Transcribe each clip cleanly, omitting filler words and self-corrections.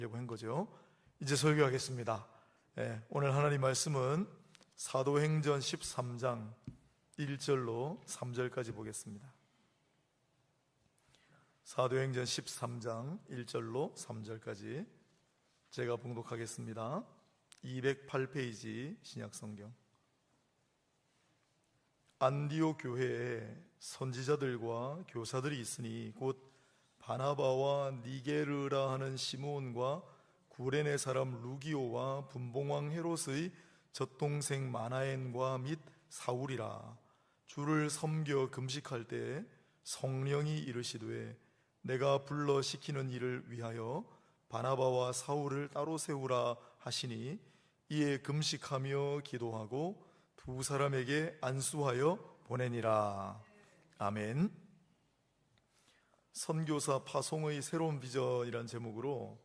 하려고 한 거죠. 이제 설교하겠습니다. 오늘 하나님 말씀은 사도행전 13장 1절로 3절까지 보겠습니다. 사도행전 13장 1절로 3절까지 제가 봉독하겠습니다. 208페이지 신약성경. 안디옥 교회에 선지자들과 교사들이 있으니 곧 바나바와 니게르라 하는 시므온과 구레네 사람 루기오와 분봉왕 헤롯의 젖동생 마나엔과 및 사울이라. 주를 섬겨 금식할 때 성령이 이르시되 내가 불러 시키는 일을 위하여 바나바와 사울을 따로 세우라 하시니 이에 금식하며 기도하고 두 사람에게 안수하여 보내니라. 아멘. 선교사 파송의 새로운 비전이란 제목으로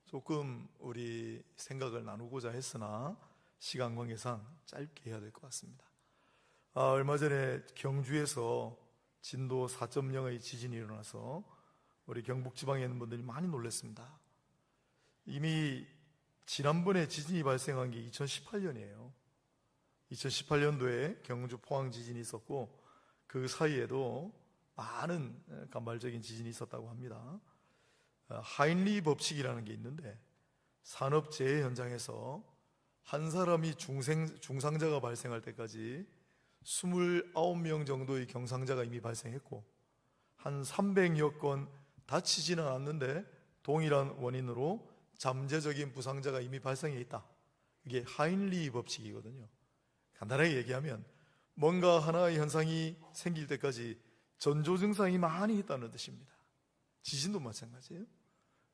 조금 우리 생각을 나누고자 했으나 시간 관계상 짧게 해야 될 것 같습니다. 얼마 전에 경주에서 진도 4.0의 지진이 일어나서 우리 경북 지방에 있는 분들이 많이 놀랐습니다. 이미 지난번에 지진이 발생한 게 2018년이에요. 2018년도에 경주 포항 지진이 있었고 그 사이에도 많은 간발적인 지진이 있었다고 합니다. 하인리 법칙이라는 게 있는데 산업재해 현장에서 한 사람이 중상자가 발생할 때까지 29명 정도의 경상자가 이미 발생했고 한 300여 건 다치지는 않았는데 동일한 원인으로 잠재적인 부상자가 이미 발생해 있다. 이게 하인리 법칙이거든요. 간단하게 얘기하면 뭔가 하나의 현상이 생길 때까지 전조 증상이 많이 있다는 뜻입니다. 지진도 마찬가지예요.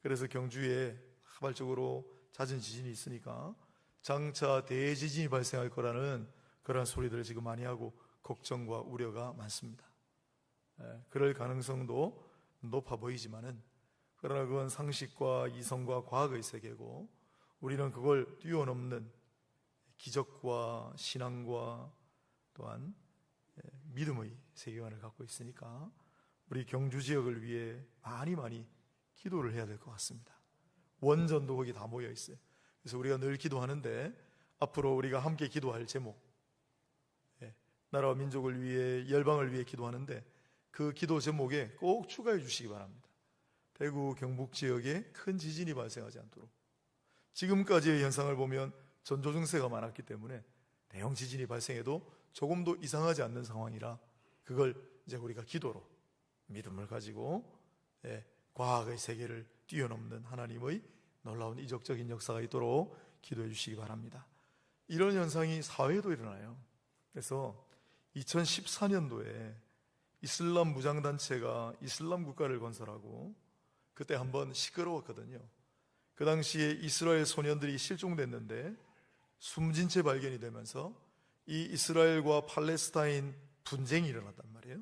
그래서 경주에 자발적으로 잦은 지진이 있으니까 장차 대지진이 발생할 거라는 그런 소리들을 지금 많이 하고 걱정과 우려가 많습니다. 그럴 가능성도 높아 보이지만은 그러나 그건 상식과 이성과 과학의 세계고 우리는 그걸 뛰어넘는 기적과 신앙과 또한 믿음의 세계관을 갖고 있으니까 우리 경주 지역을 위해 많이 기도를 해야 될 것 같습니다. 원전도 거기 다 모여 있어요. 그래서 우리가 늘 기도하는데 앞으로 우리가 함께 기도할 제목, 나라와 민족을 위해 열방을 위해 기도하는데 그 기도 제목에 꼭 추가해 주시기 바랍니다. 대구 경북 지역에 큰 지진이 발생하지 않도록. 지금까지의 현상을 보면 전조 증세가 많았기 때문에 대형 지진이 발생해도 조금도 이상하지 않는 상황이라 그걸 이제 우리가 기도로 믿음을 가지고 과학의 세계를 뛰어넘는 하나님의 놀라운 이적적인 역사가 있도록 기도해 주시기 바랍니다. 이런 현상이 사회에도 일어나요. 그래서 2014년도에 이슬람 무장단체가 이슬람 국가를 건설하고 그때 한번 시끄러웠거든요. 그 당시에 이스라엘 소년들이 실종됐는데 숨진 채 발견이 되면서 이 이스라엘과 팔레스타인 분쟁이 일어났단 말이에요.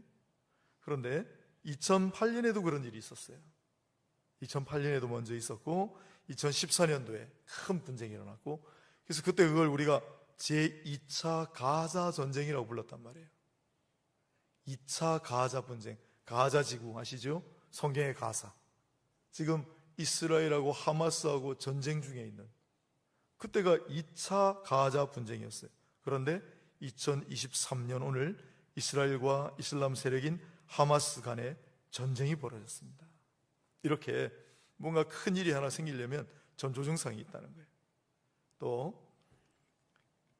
그런데 2008년에도 그런 일이 있었어요. 2008년에도 먼저 있었고 2014년도에 큰 분쟁이 일어났고 그래서 그때 그걸 우리가 제2차 가자 전쟁이라고 불렀단 말이에요. 2차 가자 분쟁, 가자 지구 아시죠? 성경의 가사. 지금 이스라엘하고 하마스하고 전쟁 중에 있는 그때가 2차 가자 분쟁이었어요. 그런데 2023년 오늘 이스라엘과 이슬람 세력인 하마스 간에 전쟁이 벌어졌습니다. 이렇게 뭔가 큰 일이 하나 생기려면 전조 증상이 있다는 거예요. 또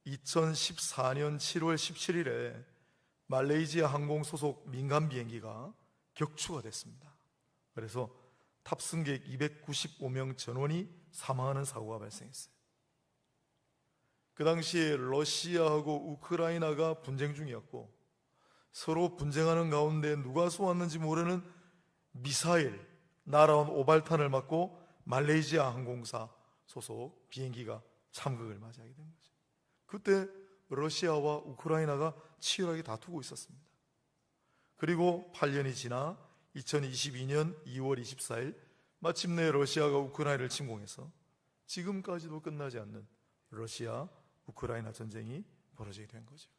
2014년 7월 17일에 말레이시아 항공 소속 민간 비행기가 격추가 됐습니다. 그래서 탑승객 295명 전원이 사망하는 사고가 발생했어요. 그 당시에 러시아하고 우크라이나가 분쟁 중이었고 서로 분쟁하는 가운데 누가 쏘았는지 모르는 미사일, 날아온 오발탄을 맞고 말레이시아 항공사 소속 비행기가 참극을 맞이하게 된 거죠. 그때 러시아와 우크라이나가 치열하게 다투고 있었습니다. 그리고 8년이 지나 2022년 2월 24일 마침내 러시아가 우크라이나를 침공해서 지금까지도 끝나지 않는 러시아 우크라이나 전쟁이 벌어지게 된 거죠.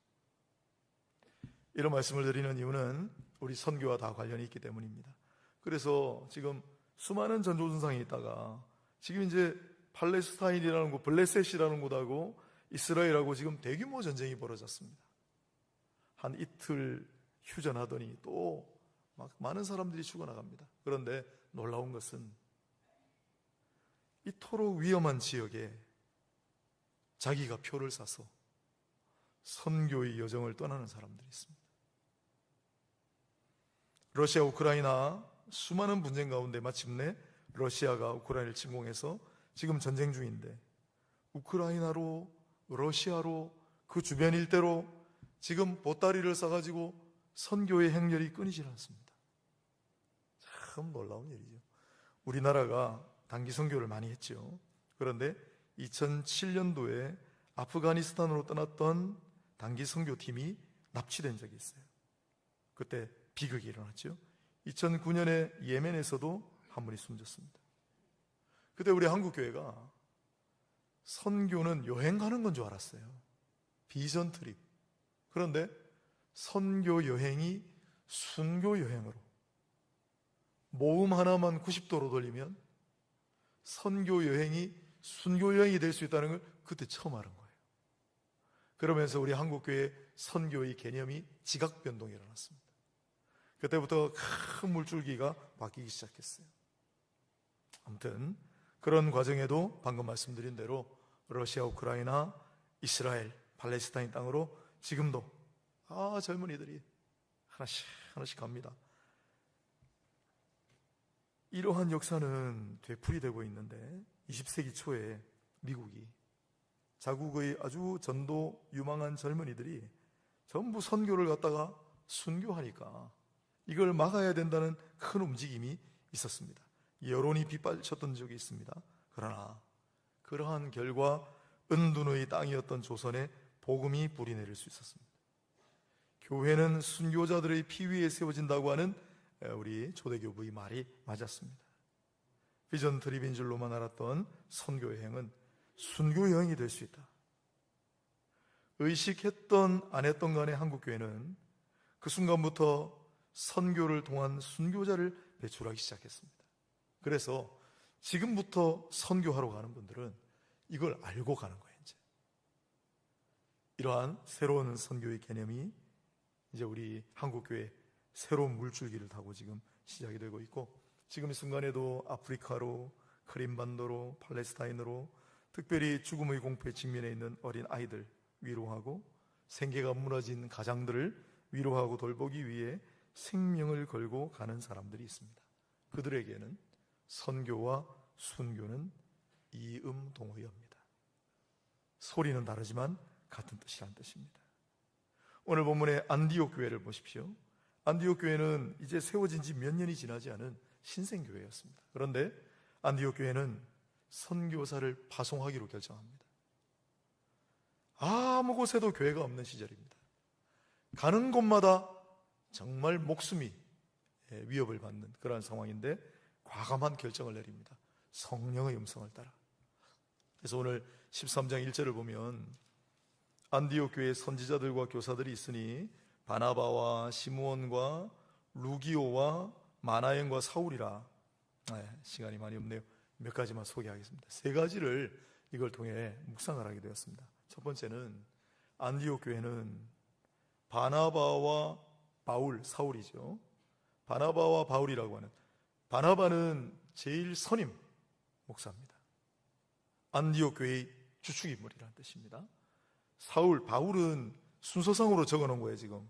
이런 말씀을 드리는 이유는 우리 선교와 다 관련이 있기 때문입니다. 그래서 지금 수많은 전조 증상이 있다가 지금 이제 팔레스타인이라는 곳, 블레셋이라는 곳하고 이스라엘하고 지금 대규모 전쟁이 벌어졌습니다. 한 이틀 휴전하더니 또 막 많은 사람들이 죽어나갑니다. 그런데 놀라운 것은 이토록 위험한 지역에 자기가 표를 사서 선교의 여정을 떠나는 사람들이 있습니다. 러시아, 우크라이나 수많은 분쟁 가운데 마침내 러시아가 우크라이나를 침공해서 지금 전쟁 중인데 우크라이나로, 러시아로, 그 주변 일대로 지금 보따리를 싸가지고 선교의 행렬이 끊이질 않습니다. 참 놀라운 일이죠. 우리나라가 단기 선교를 많이 했죠. 그런데 2007년도에 아프가니스탄으로 떠났던 단기 선교팀이 납치된 적이 있어요. 그때 비극이 일어났죠. 2009년에 예멘에서도 한 분이 숨졌습니다. 그때 우리 한국교회가 선교는 여행 가는 건 줄 알았어요. 비전 트립. 그런데 선교 여행이 순교 여행으로 모음 하나만 90도로 돌리면 선교 여행이 순교 여행이 될 수 있다는 걸 그때 처음 알은 거예요. 그러면서 우리 한국교회 선교의 개념이 지각 변동이 일어났습니다. 그때부터 큰 물줄기가 바뀌기 시작했어요. 아무튼 그런 과정에도 방금 말씀드린 대로 러시아, 우크라이나, 이스라엘, 팔레스타인 땅으로 지금도 젊은이들이 하나씩 갑니다. 이러한 역사는 되풀이되고 있는데 20세기 초에 미국이 자국의 아주 전도 유망한 젊은이들이 전부 선교를 갖다가 순교하니까 이걸 막아야 된다는 큰 움직임이 있었습니다. 여론이 빗발쳤던 적이 있습니다. 그러나 그러한 결과 은둔의 땅이었던 조선에 복음이 뿌리내릴 수 있었습니다. 교회는 순교자들의 피 위에 세워진다고 하는 우리 초대교부의 말이 맞았습니다. 비전 트립인 줄로만 알았던 선교 여행은 순교 여행이 될 수 있다. 의식했던 안 했던 간에 한국교회는 그 순간부터 선교를 통한 순교자를 배출하기 시작했습니다. 그래서 지금부터 선교하러 가는 분들은 이걸 알고 가는 거예요. 이제 이러한 새로운 선교의 개념이 이제 우리 한국교회 새로운 물줄기를 타고 지금 시작이 되고 있고, 지금 이 순간에도 아프리카로, 크림반도로, 팔레스타인으로 특별히 죽음의 공포에 직면해 있는 어린 아이들 위로하고 생계가 무너진 가장들을 위로하고 돌보기 위해 생명을 걸고 가는 사람들이 있습니다. 그들에게는 선교와 순교는 이음동의어입니다. 소리는 다르지만 같은 뜻이란 뜻입니다. 오늘 본문의 안디옥 교회를 보십시오. 안디옥 교회는 이제 세워진 지 몇 년이 지나지 않은 신생교회였습니다. 그런데 안디옥 교회는 선교사를 파송하기로 결정합니다. 아무 곳에도 교회가 없는 시절입니다. 가는 곳마다 정말 목숨이 위협을 받는 그런 상황인데 과감한 결정을 내립니다. 성령의 음성을 따라. 그래서 오늘 13장 1절을 보면 안디옥 교회에 선지자들과 교사들이 있으니 바나바와 시므온과 루기오와 마나엔과 사울이라. 시간이 많이 없네요. 몇 가지만 소개하겠습니다. 세 가지를 이걸 통해 묵상을 하게 되었습니다. 첫 번째는 안디옥 교회는 바나바와 바울, 사울이죠. 바나바와 바울이라고 하는, 바나바는 제일 선임 목사입니다. 안디옥 교회의 주축인물이라는 뜻입니다. 사울, 바울은 순서상으로 적어놓은 거예요 지금.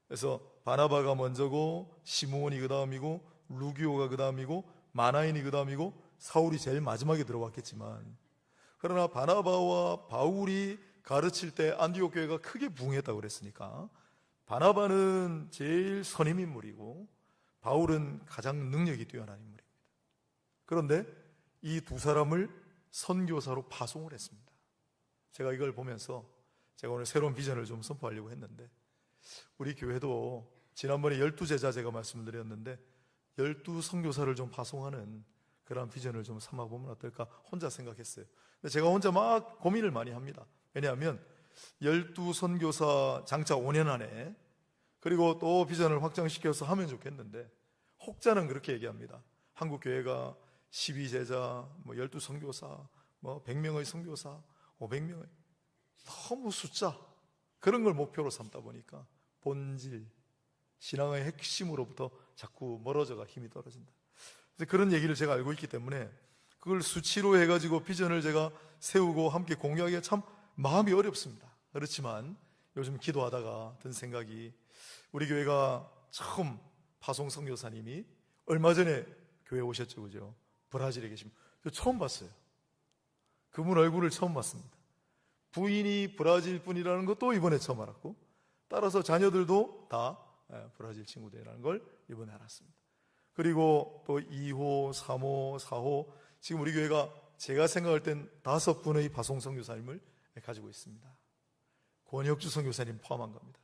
그래서 바나바가 먼저고 시므온이 그 다음이고 루기오가 그 다음이고 마나인이 그 다음이고 사울이 제일 마지막에 들어왔겠지만, 그러나 바나바와 바울이 가르칠 때 안디옥 교회가 크게 부흥했다고 그랬으니까 바나바는 제일 선임 인물이고 바울은 가장 능력이 뛰어난 인물입니다. 그런데 이 두 사람을 선교사로 파송을 했습니다. 제가 이걸 보면서 제가 오늘 새로운 비전을 좀 선포하려고 했는데, 우리 교회도 지난번에 12제자 제가 말씀드렸는데 12선교사를 좀 파송하는 그런 비전을 좀 삼아보면 어떨까 혼자 생각했어요. 근데 제가 혼자 막 고민을 많이 합니다. 왜냐하면 12선교사 장차 5년 안에, 그리고 또 비전을 확장시켜서 하면 좋겠는데 혹자는 그렇게 얘기합니다. 한국교회가 12제자, 12선교사, 100명의 선교사, 500명의 너무 숫자 그런 걸 목표로 삼다 보니까 본질, 신앙의 핵심으로부터 자꾸 멀어져가 힘이 떨어진다. 그래서 그런 얘기를 제가 알고 있기 때문에 그걸 수치로 해가지고 비전을 제가 세우고 함께 공유하기가 참 마음이 어렵습니다. 그렇지만 요즘 기도하다가 든 생각이, 우리 교회가 처음 파송 선교사님이 얼마 전에 교회 오셨죠, 그죠? 브라질에 계시면 처음 봤어요. 그분 얼굴을 처음 봤습니다. 부인이 브라질 분이라는 것도 이번에 처음 알았고, 따라서 자녀들도 다 브라질 친구들이라는 걸 이번에 알았습니다. 그리고 또 2호, 3호, 4호, 지금 우리 교회가 제가 생각할 땐 5분의 파송 선교사님을 가지고 있습니다. 권혁주 선교사님 포함한 겁니다.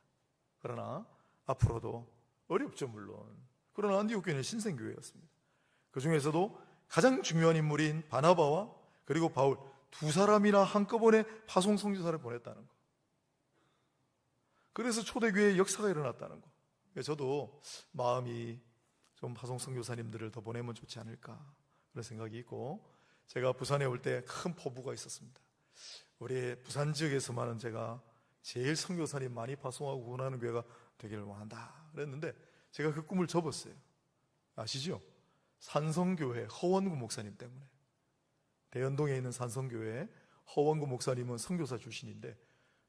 그러나 앞으로도 어렵죠, 물론. 그러나 안디옥 교회는 신생교회였습니다. 그 중에서도 가장 중요한 인물인 바나바와 그리고 바울 두 사람이나 한꺼번에 파송 선교사를 보냈다는 거. 그래서 초대교회의 역사가 일어났다는 거. 저도 마음이 좀 파송 선교사님들을 더 보내면 좋지 않을까 그런 생각이 있고, 제가 부산에 올 때 큰 포부가 있었습니다. 우리 부산 지역에서만은 제가 제일 선교사님 많이 파송하고 구원하는 교회가 되기를 원한다 그랬는데, 제가 그 꿈을 접었어요. 아시죠? 산성교회 허원구 목사님 때문에. 대연동에 있는 산성교회 허원구 목사님은 선교사 출신인데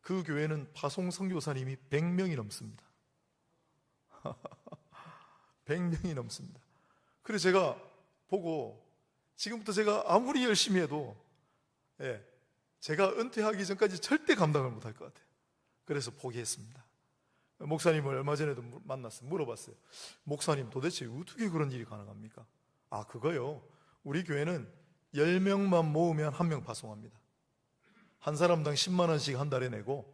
그 교회는 파송 선교사님이 100명이 넘습니다. 100명이 넘습니다. 그래서 제가 보고, 지금부터 제가 아무리 열심히 해도 제가 은퇴하기 전까지 절대 감당을 못할 것 같아요. 그래서 포기했습니다. 목사님을 얼마 전에도 만났어요. 물어봤어요. 목사님, 도대체 어떻게 그런 일이 가능합니까? 그거요, 우리 교회는 10명만 모으면 1명 파송합니다. 한 사람당 10만 원씩 한 달에 내고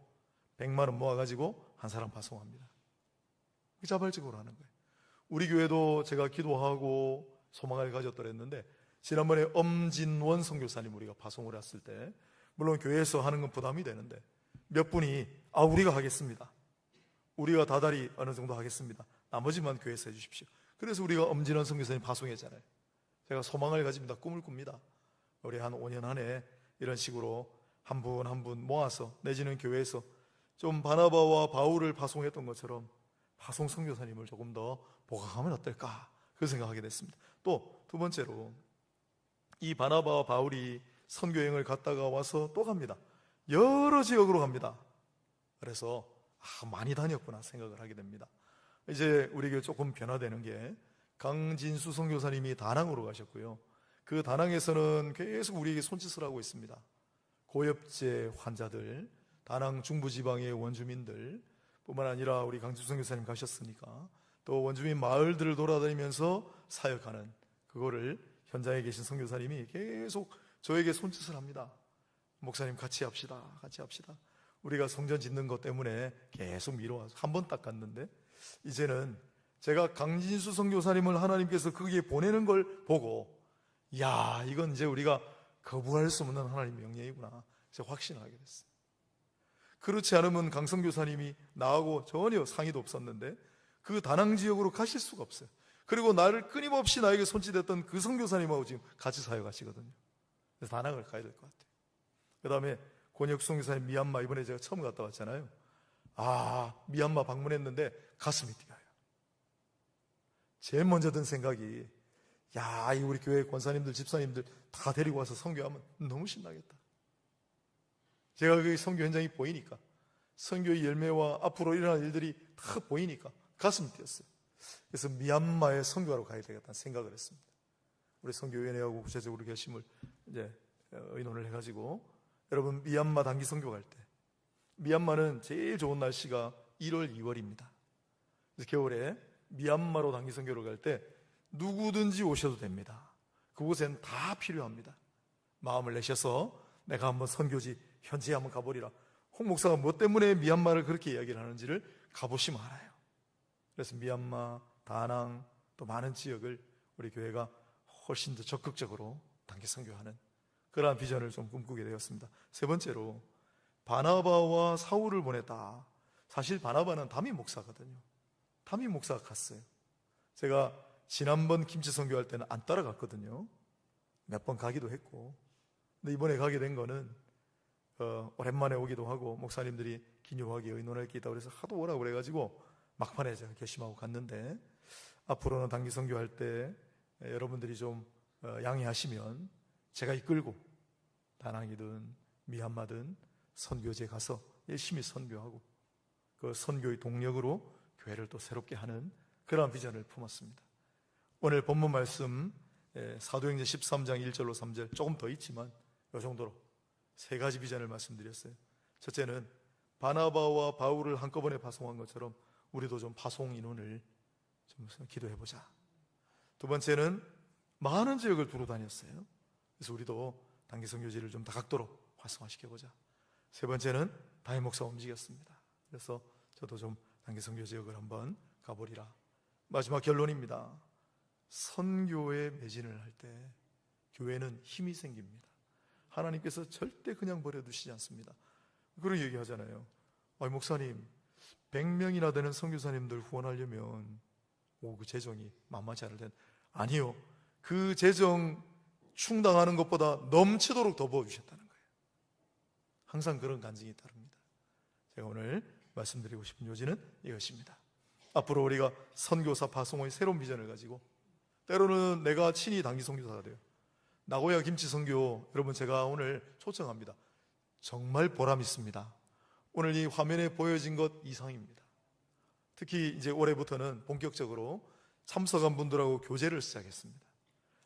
100만 원 모아가지고 한 사람 파송합니다. 자발적으로 하는 거예요. 우리 교회도 제가 기도하고 소망을 가졌더랬는데, 지난번에 엄진원 선교사님 우리가 파송을 했을 때, 물론 교회에서 하는 건 부담이 되는데 몇 분이 우리가 하겠습니다, 우리가 다달이 어느 정도 하겠습니다, 나머지만 교회에서 해주십시오. 그래서 우리가 엄진원 선교사님 파송했잖아요. 제가 소망을 가집니다. 꿈을 꿉니다. 우리 한 5년 안에 이런 식으로 한 분 한 분 모아서, 내지는 교회에서 좀 바나바와 바울을 파송했던 것처럼 파송 선교사님을 조금 더 보강하면 어떨까, 그 생각하게 됐습니다. 또 두 번째로, 이 바나바와 바울이 선교여행을 갔다가 와서 또 갑니다. 여러 지역으로 갑니다. 그래서 많이 다녔구나 생각을 하게 됩니다. 이제 우리 교회 조금 변화되는 게, 강진수 선교사님이 다낭으로 가셨고요. 그 다낭에서는 계속 우리에게 손짓을 하고 있습니다. 고엽제 환자들, 다낭 중부지방의 원주민들 뿐만 아니라 우리 강진수 선교사님 가셨으니까 또 원주민 마을들을 돌아다니면서 사역하는, 그거를 현장에 계신 선교사님이 계속 저에게 손짓을 합니다. 목사님 같이 합시다, 같이 합시다. 우리가 성전 짓는 것 때문에 계속 미뤄와서 한 번 딱 갔는데, 이제는 제가 강진수 선교사님을 하나님께서 거기에 보내는 걸 보고, 이건 이제 우리가 거부할 수 없는 하나님의 명령이구나, 제가 확신하게 됐어요. 그렇지 않으면 강 선교사님이 나하고 전혀 상의도 없었는데 그 다낭 지역으로 가실 수가 없어요. 그리고 나를 끊임없이 나에게 손짓했던 그 선교사님하고 지금 같이 사역하시거든요. 그래서 다낭을 가야 될 것 같아요. 그 다음에 권혁수 선교사님 미얀마 이번에 제가 처음 갔다 왔잖아요. 미얀마 방문했는데 가슴이 뛰어요. 제일 먼저 든 생각이, 이 우리 교회 권사님들, 집사님들 다 데리고 와서 선교하면 너무 신나겠다. 제가 그 선교 현장이 보이니까, 선교의 열매와 앞으로 일어날 일들이 다 보이니까 가슴이 뛰었어요. 그래서 미얀마에 선교하러 가야 되겠다는 생각을 했습니다. 우리 선교위원회하고 구체적으로 결심을 이제 의논을 해가지고, 여러분 미얀마 단기 선교 갈 때, 미얀마는 제일 좋은 날씨가 1월, 2월입니다. 그래서 겨울에 미얀마로 단기 선교를 갈 때 누구든지 오셔도 됩니다. 그곳엔 다 필요합니다. 마음을 내셔서 내가 한번 선교지 현지에 한번 가보리라. 홍 목사가 뭐 때문에 미얀마를 그렇게 이야기를 하는지를 가보시면 알아요. 그래서 미얀마, 다낭, 또 많은 지역을 우리 교회가 훨씬 더 적극적으로 단기 선교하는 그러한 비전을 좀 꿈꾸게 되었습니다. 세 번째로, 바나바와 사울을 보냈다. 사실 바나바는 담임 목사거든요. 담임 목사가 갔어요. 제가 지난번 김치 선교할 때는 안 따라갔거든요. 몇 번 가기도 했고, 근데 이번에 가게 된 거는 오랜만에 오기도 하고 목사님들이 기묘하게 의논할 게 있다고 그래서 하도 오라고 그래가지고 막판에 제가 결심하고 갔는데, 앞으로는 단기 선교할 때 여러분들이 좀 양해하시면 제가 이끌고 다낭이든 미얀마든 선교지에 가서 열심히 선교하고 그 선교의 동력으로 교회를 또 새롭게 하는 그러한 비전을 품었습니다. 오늘 본문 말씀 사도행전 13장 1절로 3절 조금 더 있지만 이 정도로 세 가지 비전을 말씀드렸어요. 첫째는 바나바와 바울을 한꺼번에 파송한 것처럼 우리도 좀 파송 인원을 좀 기도해보자. 두 번째는 많은 지역을 두루 다녔어요. 그래서 우리도 단기 선교지를 좀 다각도로 활성화시켜보자. 세 번째는 담임 목사 움직였습니다. 그래서 저도 좀 단기 선교 지역을 한번 가보리라. 마지막 결론입니다. 선교에 매진을 할 때 교회는 힘이 생깁니다. 하나님께서 절대 그냥 버려두시지 않습니다. 그런 얘기 하잖아요. 목사님 100명이나 되는 선교사님들 후원하려면 그 재정이 만만치 않을 텐데. 아니요, 그 재정 충당하는 것보다 넘치도록 더 부어주셨다는 거예요. 항상 그런 간증이 따릅니다. 제가 오늘 말씀드리고 싶은 요지는 이것입니다. 앞으로 우리가 선교사 파송의 새로운 비전을 가지고, 때로는 내가 친히 단기 선교사가 돼요. 나고야 김치 선교, 여러분 제가 오늘 초청합니다. 정말 보람 있습니다. 오늘 이 화면에 보여진 것 이상입니다. 특히 이제 올해부터는 본격적으로 참석한 분들하고 교제를 시작했습니다.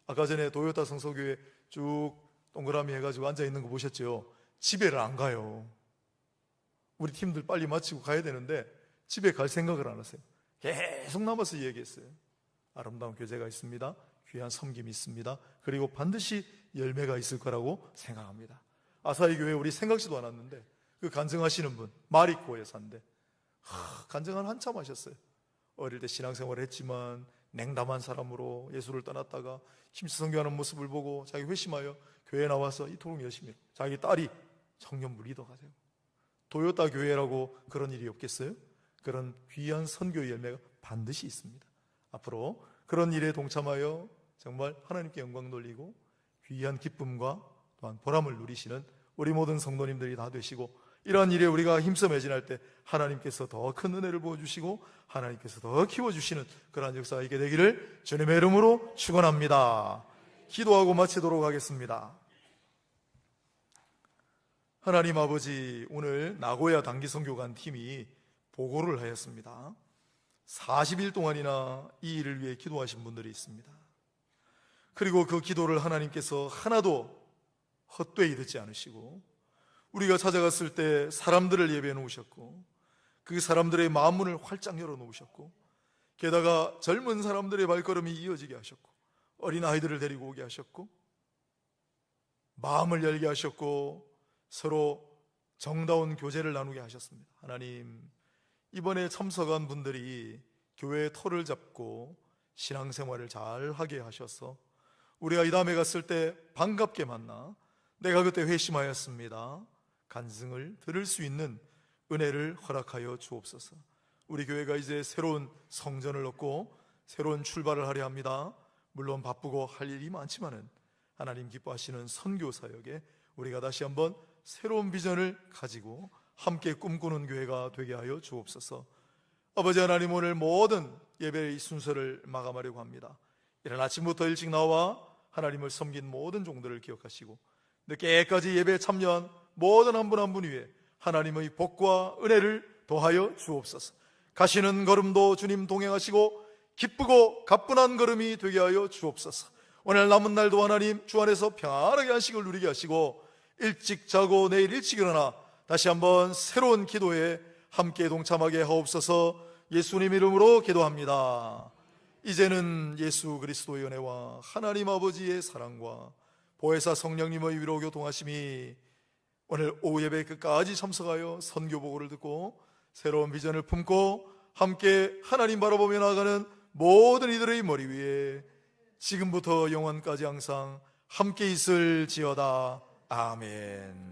아까 전에 도요타 성서교회 쭉 동그라미 해가지고 앉아있는 거 보셨죠? 집에를 안 가요. 우리 팀들 빨리 마치고 가야 되는데 집에 갈 생각을 안 하세요. 계속 남아서 얘기했어요. 아름다운 교제가 있습니다. 귀한 섬김이 있습니다. 그리고 반드시 열매가 있을 거라고 생각합니다. 아사히 교회 우리 생각지도 않았는데 그 간증하시는 분 마리코에 산대. 간증을 한참 하셨어요. 어릴 때 신앙생활을 했지만 냉담한 사람으로 예수를 떠났다가 김치 선교하는 모습을 보고 자기 회심하여 교회에 나와서 이토록 열심히 자기 딸이 청년부 리더가 되고, 도요타 교회라고 그런 일이 없겠어요? 그런 귀한 선교의 열매가 반드시 있습니다. 앞으로 그런 일에 동참하여 정말 하나님께 영광 돌리고 귀한 기쁨과 또한 보람을 누리시는 우리 모든 성도님들이 다 되시고, 이러한 일에 우리가 힘써 매진할 때 하나님께서 더 큰 은혜를 부어주시고 하나님께서 더 키워주시는 그러한 역사가 있게 되기를 주님의 이름으로 축원합니다. 기도하고 마치도록 하겠습니다. 하나님 아버지, 오늘 나고야 단기 선교관 팀이 보고를 하였습니다. 40일 동안이나 이 일을 위해 기도하신 분들이 있습니다. 그리고 그 기도를 하나님께서 하나도 헛되이 듣지 않으시고, 우리가 찾아갔을 때 사람들을 예배해 놓으셨고, 그 사람들의 마음문을 활짝 열어 놓으셨고, 게다가 젊은 사람들의 발걸음이 이어지게 하셨고, 어린아이들을 데리고 오게 하셨고, 마음을 열게 하셨고, 서로 정다운 교제를 나누게 하셨습니다. 하나님, 이번에 참석한 분들이 교회의 터를 잡고 신앙생활을 잘 하게 하셔서 우리가 이 다음에 갔을 때 반갑게 만나 내가 그때 회심하였습니다 간증을 들을 수 있는 은혜를 허락하여 주옵소서. 우리 교회가 이제 새로운 성전을 얻고 새로운 출발을 하려 합니다. 물론 바쁘고 할 일이 많지만은 하나님 기뻐하시는 선교 사역에 우리가 다시 한번 새로운 비전을 가지고 함께 꿈꾸는 교회가 되게 하여 주옵소서. 아버지 하나님, 오늘 모든 예배의 순서를 마감하려고 합니다. 이른 아침부터 일찍 나와 하나님을 섬긴 모든 종들을 기억하시고 늦게까지 예배에 참여한 모든 한 분 한 분 위에 하나님의 복과 은혜를 더하여 주옵소서. 가시는 걸음도 주님 동행하시고 기쁘고 가뿐한 걸음이 되게 하여 주옵소서. 오늘 남은 날도 하나님 주 안에서 평안하게 안식을 누리게 하시고 일찍 자고 내일 일찍 일어나 다시 한번 새로운 기도에 함께 동참하게 하옵소서. 예수님 이름으로 기도합니다. 이제는 예수 그리스도의 은혜와 하나님 아버지의 사랑과 보혜사 성령님의 위로 교통하심이 오늘 오후 예배 끝까지 참석하여 선교 보고를 듣고 새로운 비전을 품고 함께 하나님 바라보며 나아가는 모든 이들의 머리 위에 지금부터 영원까지 항상 함께 있을지어다. 아멘.